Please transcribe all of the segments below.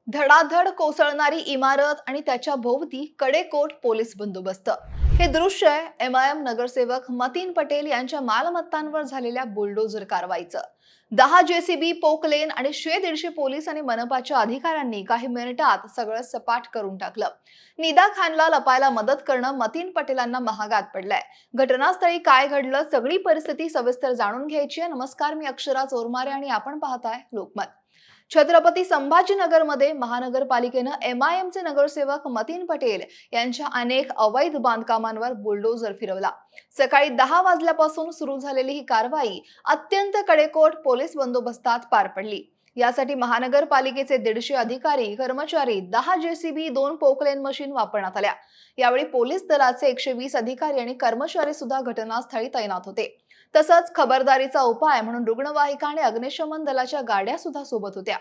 धडाधड कोसळणारी इमारत आणि त्याच्या भोवती कडेकोट पोलीस बंदोबस्त. हे दृश्य आहे एमआयएम नगरसेवक मतीन पटेल यांच्या मालमत्तांवर झालेल्या बुलडोझर कारवाईचं. 10 जेसीबी, पोकलेन आणि 100-150 पोलीस आणि मनपाच्या अधिकाऱ्यांनी काही मिनिटात सगळं सपाट करून टाकलं. निदा खानला लपायला मदत करणं मतीन पटेलांना महागात पडलंय. घटनास्थळी काय घडलं, सगळी परिस्थिती सविस्तर जाणून घ्यायची आहे. नमस्कार, मी अक्षरा चोरमारे आणि आपण पाहताय लोकमत. छत्रपती संभाजीनगरमध्ये महानगरपालिकेनं एमआयएमचे नगरसेवक मतीन पटेल यांच्या अनेक अवैध बांधकामांवर बुलडोझर फिरवला. सकाळी 10 वाजल्यापासून सुरू झालेली ही कारवाई अत्यंत कडेकोट पोलीस बंदोबस्तात पार पडली. यासाठी महानगरपालिकेचे 150 अधिकारी, कर्मचारी, 10 जेसीबी, 2 पोकलेन मशीन वापरण्यात आल्या. यावेळी पोलीस दलाचे 120 अधिकारी आणि कर्मचारी सुद्धा घटनास्थळी तैनात होते. तसंच खबरदारीचा उपाय म्हणून रुग्णवाहिका आणि अग्निशमन दलाच्या गाड्या सुद्धा सोबत होत्या.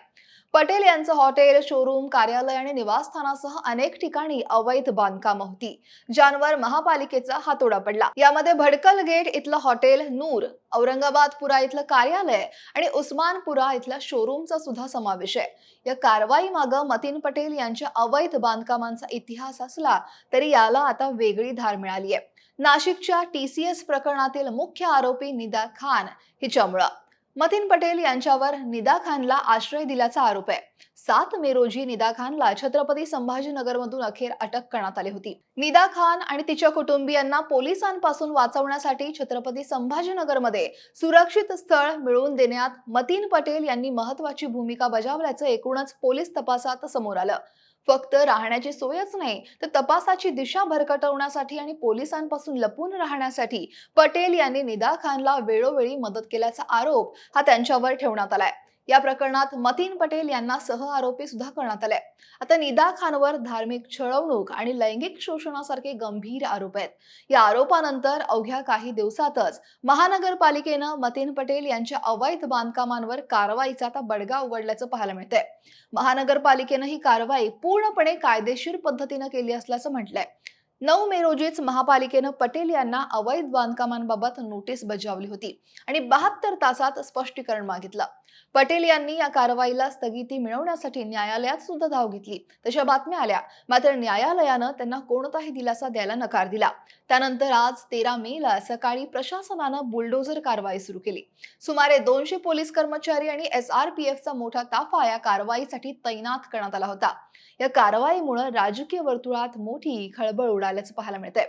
पटेल यांचं हॉटेल, शोरूम, कार्यालय आणि निवासस्थानासह अनेक ठिकाणी अवैध बांधकामं होती, ज्यांवर महापालिकेचा हातोडा पडला. यामध्ये भडकल गेट इथलं हॉटेल नूर, औरंगाबादपुरा इथलं कार्यालय आणि उस्मानपुरा इथल्या शोरूमचा सुद्धा समावेश आहे. या कारवाई मागं मतीन पटेल यांच्या अवैध बांधकामांचा इतिहास असला तरी याला आता वेगळी धार मिळाली आहे. नाशिकच्या टीसीएस प्रकरणातील मुख्य आरोपी निदा खान हिच्यामुळं. मतीन पटेल यांच्यावर निदा खानला आश्रय दिल्याचा आरोप आहे. 7 मे रोजी निदा खानला छत्रपती संभाजीनगरमधून अखेर अटक करण्यात आली होती. निदा खान आणि तिच्या कुटुंबियांना पोलिसांपासून वाचवण्यासाठी छत्रपती संभाजीनगरमध्ये सुरक्षित स्थळ मिळवून देण्यात मतीन पटेल यांनी महत्त्वाची भूमिका बजावल्याचं एकूणच पोलीस तपासात समोर आलं. फक्त राहण्याची सोयच नाही तर तपासाची दिशा भरकटवण्यासाठी आणि पोलिसांपासून लपून राहण्यासाठी पटेल यांनी निदा खानला वेळोवेळी मदत केल्याचा आरोप हा त्यांच्यावर ठेवण्यात आलाय. या प्रकरणात मतीन पटेल यांना सह आरोपी सुद्धा करण्यात आले. आता निदा खानवर धार्मिक छळवणूक आणि लैंगिक शोषणासारखे गंभीर आरोप आहेत. या आरोपानंतर अवघ्या काही दिवसातच महानगरपालिकेनं मतीन पटेल यांच्या अवैध बांधकामांवर कारवाईचा आता बडगा उघडल्याचं पाहायला मिळतंय. महानगरपालिकेनं ही कारवाई पूर्णपणे कायदेशीर पद्धतीनं केली असल्याचं म्हटलंय. 9 मे रोजीच महापालिकेनं पटेल यांना अवैध बांधकामांबाबत नोटीस बजावली होती आणि 72 तासात स्पष्टीकरण मागितलं. पटेल यांनी या कारवाईला स्थगिती मिळवण्यासाठी न्यायालयात सुद्धा धाव घेतली. तशा बातम्या आल्या, मात्र न्यायालयानं त्यांना कोणताही दिलासा द्यायला नकार दिला. त्यानंतर आज 13 मेला सकाळी प्रशासनानं बुलडोझर कारवाई सुरू केली. सुमारे 200 पोलीस कर्मचारी आणि एसआरपीएफचा मोठा ताफा या कारवाईसाठी तैनात करण्यात आला होता. या कारवाईमुळे राजकीय वर्तुळात मोठी खळबळ उडाल्याचं पाहायला मिळतंय.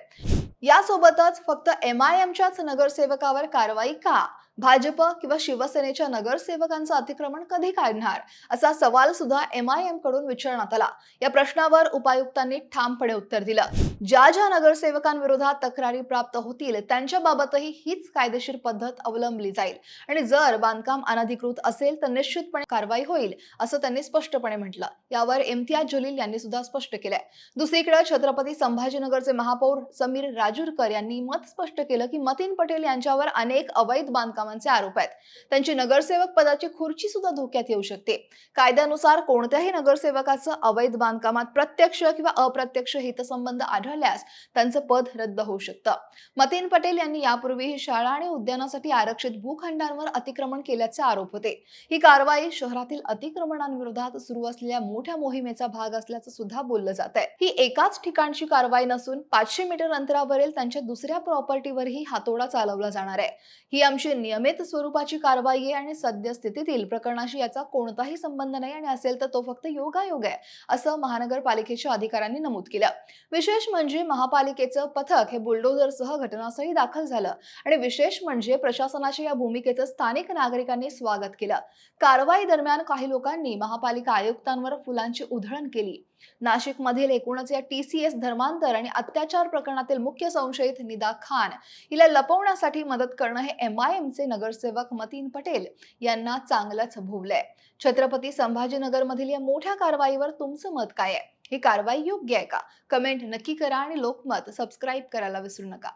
यासोबतच फक्त एमआयएमच्याच नगरसेवकावर कारवाई का? भाजप किंवा शिवसेनेच्या नगरसेवकांचं अतिक्रमण कधी काढणार, असा सवाल सुद्धा एमआयएम कडून विचारण्यात आला. या प्रश्नावर उपायुक्तांनी ठामपणे उत्तर दिलं. ज्या नगरसेवकांविरोधात तक्रारी प्राप्त होतील त्यांच्याबाबतही हीच कायदेशीर पद्धत अवलंबली जाईल आणि जर बांधकाम अनधिकृत असेल तर निश्चितपणे कारवाई होईल, असं त्यांनी स्पष्टपणे म्हटलं. यावर इम्तियाज जलील यांनी सुद्धा स्पष्ट केलंय. दुसरीकडे छत्रपती संभाजीनगरचे महापौर समीर राजूरकर यांनी मत स्पष्ट केलं की मतीन पटेल यांच्यावर अनेक अवैध बांधकामांचे आरोप आहेत. त्यांची नगरसेवक पदाची खुर्ची सुद्धा धोक्यात येऊ शकते. कायद्यानुसार कोणत्याही नगरसेवकाचं अवैध बांधकामात प्रत्यक्ष किंवा अप्रत्यक्ष हितसंबंध आढळल्यास त्यांचं पद रद्द होऊ शकतं. मतीन पटेल यांनी यापूर्वी शाळा आणि उद्यानासाठी आरक्षित भूखंडांवर अतिक्रमण केल्याचे आरोप होते. ही कारवाई शहरातील अतिक्रमणांविरोधात सुरू असलेल्या मोठ्या मोहिमेचा भाग असल्याचं सुद्धा बोललं जात आहे. ही एकाच ठिकाणची कारवाई नसून 500 मीटर अंतरावरील त्यांच्या दुसऱ्या प्रॉपर्टीवरही हातोडा चालवला जाणार आहे. ही आमची नियमित स्वरूपाची कारवाई आहे आणि सद्यस्थितीतील प्रकरणाशी याचा कोणताही संबंध नाही आणि असेल तर तो फक्त योगायोग आहे, असं महानगरपालिकेच्या अधिकाऱ्यांनी नमूद केलं. विशेष म्हणजे महापालिकेचं पथक हे बुलडोझरसह घटनास्थळी दाखल झालं आणि विशेष म्हणजे प्रशासनाच्या या भूमिकेचं स्थानिक नागरिकांनी स्वागत केलं. कारवाई दरम्यान काही लोकांनी महापालिका आयुक्तांवर फुलांची उधळण केली. नाशिकमधील एकूणच या टीसीएस धर्मांतर आणि अत्याचार प्रकरणातील मुख्य संशयित निदा खान हिला लपवण्यासाठी मदत करणं हे एमआयएमचे नगरसेवक मतीन पटेल यांना चांगलंच भोवलंय. छत्रपती संभाजीनगरमधील या मोठ्या कारवाईवर तुमचं मत काय आहे? ही कारवाई योग्य आहे का? कमेंट नक्की करा आणि लोकमत सबस्क्राईब करायला विसरू नका.